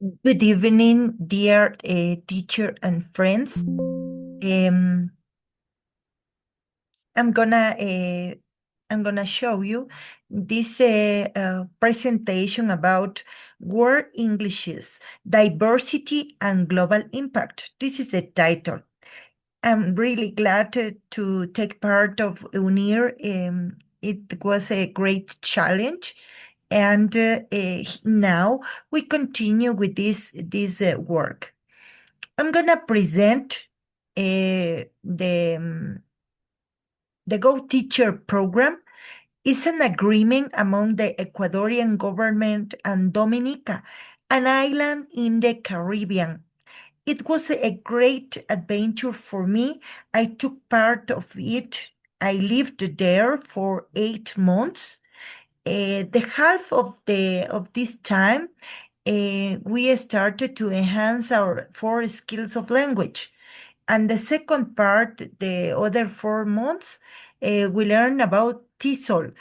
Good evening, dear teacher and friends. I'm gonna uh, I'm gonna show you this presentation about World Englishes, Diversity and Global Impact. This is the title. I'm really glad to take part of UNIR. It was a great challenge, and now we continue with this work. I'm gonna present the Go Teacher program. Is an agreement among the Ecuadorian government and Dominica, an island in the Caribbean. It was a great adventure for me. I took part of it. I lived there for 8 months. The half of this time, we started to enhance our 4 skills of language. And the second part, the other 4 months, we learn about TESOL,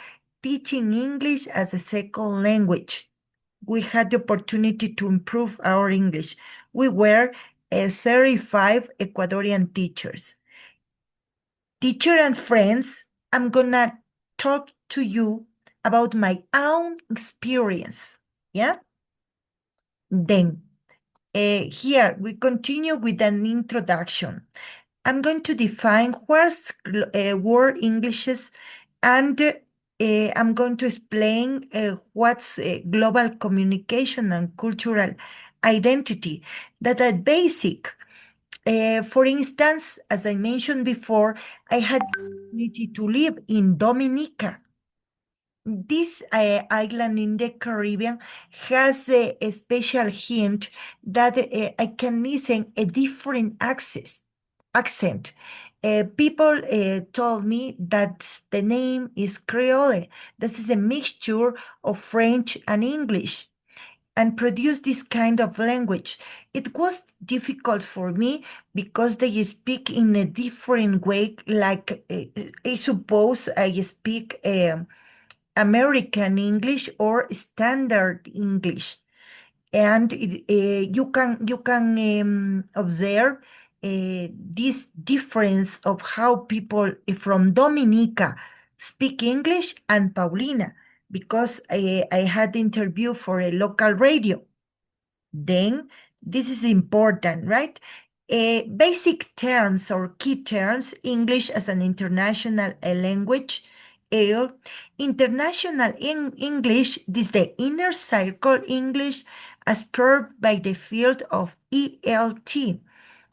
teaching English as a second language. We had the opportunity to improve our English. We were 35 Ecuadorian teachers. Teacher and friends, I'm gonna talk to you about my own experience. Yeah? Then, here we continue with an introduction. I'm going to define what's word Englishes, and I'm going to explain what's global communication and cultural identity that are basic. For instance, as I mentioned before, I had the opportunity to live in Dominica. This island in the Caribbean has a special hint that I can listen a different accent. People told me that the name is Creole. This is a mixture of French and English and produce this kind of language. It was difficult for me because they speak in a different way, like I suppose I speak American English or standard English, and you can observe this difference of how people from Dominica speak English and Paulina, because I had interview for a local radio. Then this is important, right? Basic terms or key terms, English as an international language. EL. International English, this is the inner circle English as per by the field of ELT,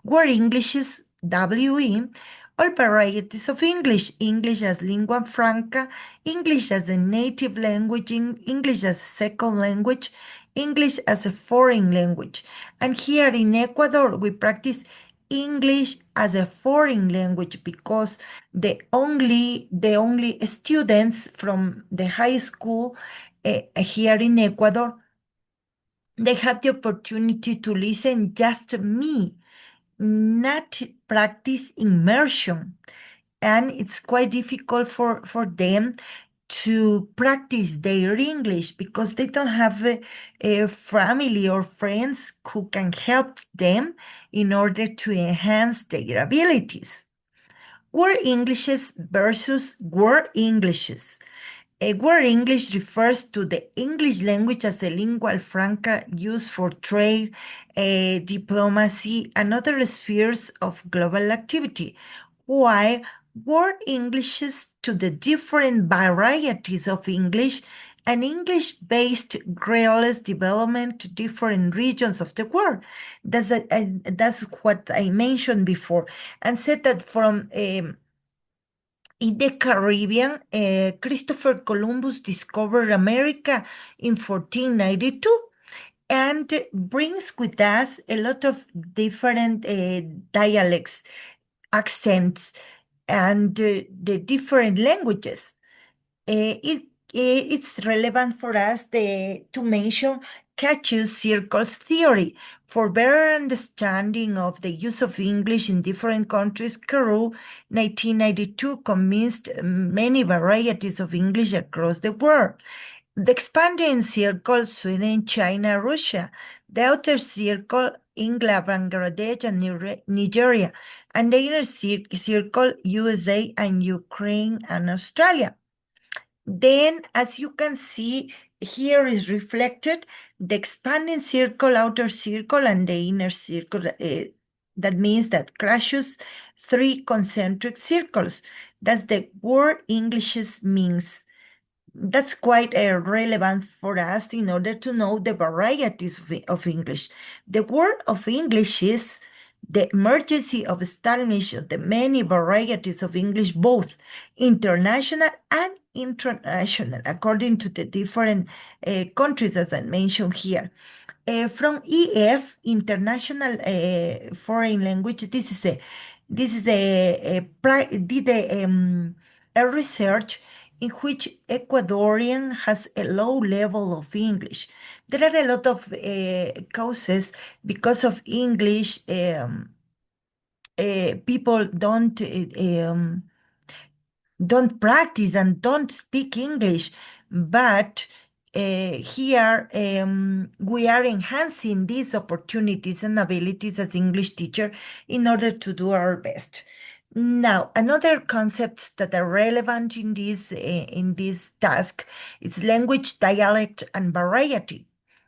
where English is WE, all varieties of English, English as lingua franca, English as a native language, English as a second language, English as a foreign language. And here in Ecuador, we practice English as a foreign language because the only students from the high school here in Ecuador, they have the opportunity to listen just me, not practice immersion. And it's quite difficult for them to practice their English because they don't have a family or friends who can help them in order to enhance their abilities. Word Englishes versus word Englishes. A word English refers to the English language as a lingua franca used for trade, diplomacy, and other spheres of global activity, while word Englishes to the different varieties of English and English-based Creoles development to different regions of the world. That's what I mentioned before, and said that from in the Caribbean, Christopher Columbus discovered America in 1492 and brings with us a lot of different dialects, accents, and the different languages. It's relevant for us to mention Cachus circles theory. For better understanding of the use of English in different countries, Carew, 1992, convinced many varieties of English across the world. The expanding circle, Sweden, China, Russia. The outer circle, England, Bangladesh, and Nigeria. And the inner circle, USA and Ukraine and Australia. Then, as you can see, here is reflected the expanding circle, outer circle, and the inner circle. That means that crashes 3 concentric circles. That's the word English means. That's quite relevant for us in order to know the varieties of English. The word of English is the emergency of establishing of the many varieties of English, both international and international, according to the different countries, as I mentioned here. From EF, International Foreign Language, this is a research in which Ecuadorian has a low level of English. There are a lot of causes because of English. People don't practice and don't speak English, but here we are enhancing these opportunities and abilities as English teacher in order to do our best. Now, another concepts that are relevant in this task is language, dialect, and variety.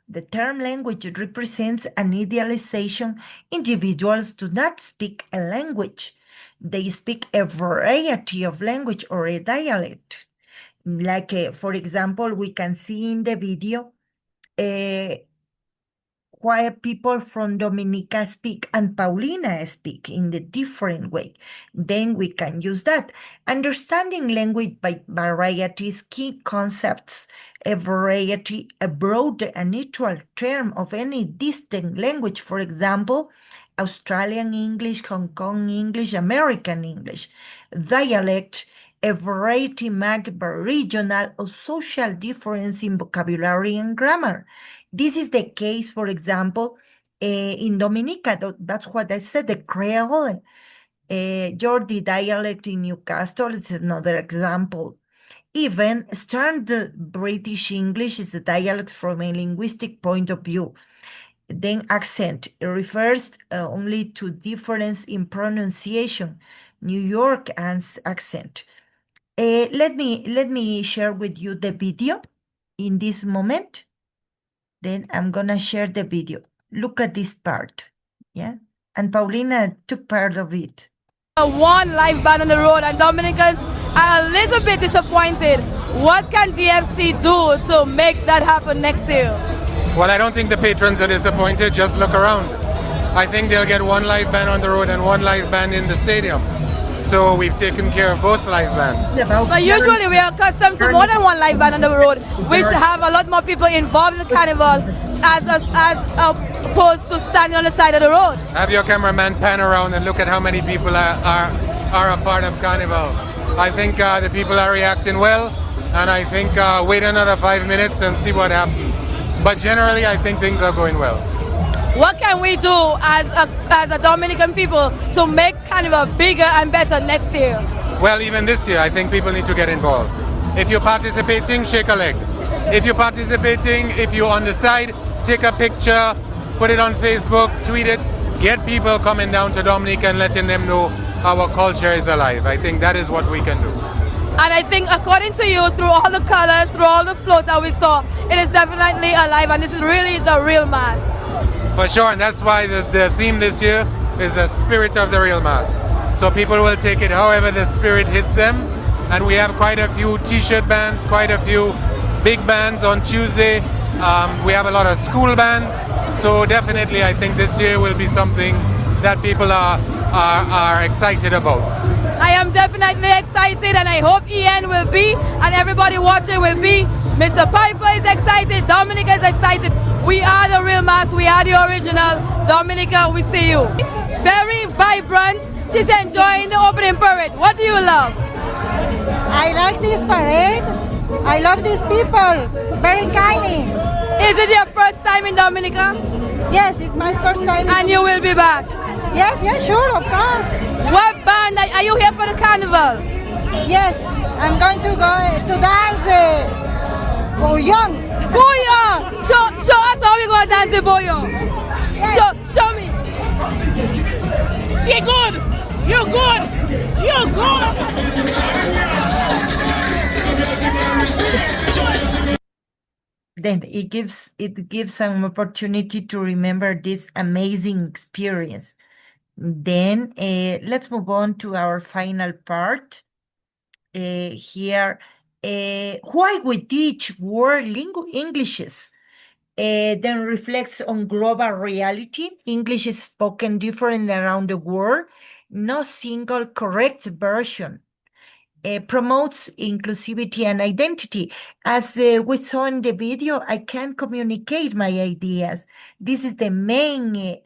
The term language represents an idealization. Individuals do not speak a language. They speak a variety of language or a dialect. Like, for example, we can see in the video why people from Dominica speak and Paulina speak in the different way. Then we can use that. Understanding language by varieties, key concepts, a variety, a broad and neutral term of any distinct language. For example, Australian English, Hong Kong English, American English. Dialect, a variety marked by regional or social difference in vocabulary and grammar. This is the case, for example, in Dominica. That's what I said, the Creole. Geordie dialect in Newcastle is another example. Even standard British English is a dialect from a linguistic point of view. Then accent refers only to difference in pronunciation. New York accent. Let me share with you the video in this moment. Then I'm gonna share the video. Look at this part, yeah? And Paulina took part of it. One live band on the road, and Dominicans are a little bit disappointed. What can DFC do to make that happen next year? Well, I don't think the patrons are disappointed. Just look around. I think they'll get one live band on the road and one live band in the stadium. So we've taken care of both live bands. But usually we are accustomed to more than one live band on the road, which have a lot more people involved in the carnival as opposed to standing on the side of the road. Have your cameraman pan around and look at how many people are a part of carnival. I think the people are reacting well, and I think wait another 5 minutes and see what happens. But generally, I think things are going well. What can we do as a Dominican people to make Carnival bigger and better next year? Well, even this year, I think people need to get involved. If you're participating, shake a leg. If you're participating, if you're on the side, take a picture, put it on Facebook, tweet it, get people coming down to Dominica and letting them know our culture is alive. I think that is what we can do. And I think according to you, through all the colors, through all the floats that we saw, it is definitely alive, and this is really the real mass. For sure, and that's why the theme this year is the spirit of the real mass. So people will take it however the spirit hits them. And we have quite a few t-shirt bands, quite a few big bands on Tuesday. We have a lot of school bands. So definitely I think this year will be something that people are excited about. I am definitely excited, and I hope Ian will be, and everybody watching will be. Mr. Piper is excited, Dominica is excited. We are the real mass, we are the original. Dominica, we see you. Very vibrant. She's enjoying the opening parade. What do you love? I like this parade. I love these people. Very kindly. Is it your first time in Dominica? Yes, it's my first time. And you will be back? Yes, sure, of course. What band? Are you here for the carnival? Yes, I'm going to go to dance Bouillon. Booyah! Show us how we gonna dance the booyah. Show me. She good. You good. You good. Then it gives some opportunity to remember this amazing experience. Then let's move on to our final part. Here, why we teach world Englishes. Then reflects on global reality. English is spoken different around the world. No single correct version. Promotes inclusivity and identity. As we saw in the video, I can communicate my ideas. This is the main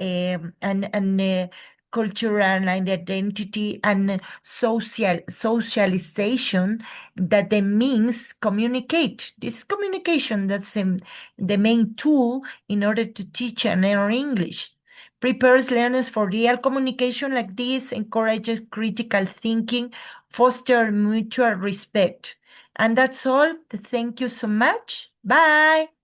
and cultural and identity and socialization that the means communicate. This communication, that's the main tool in order to teach and learn English. Prepares learners for real communication like this, encourages critical thinking, foster mutual respect. And that's all. Thank you so much. Bye.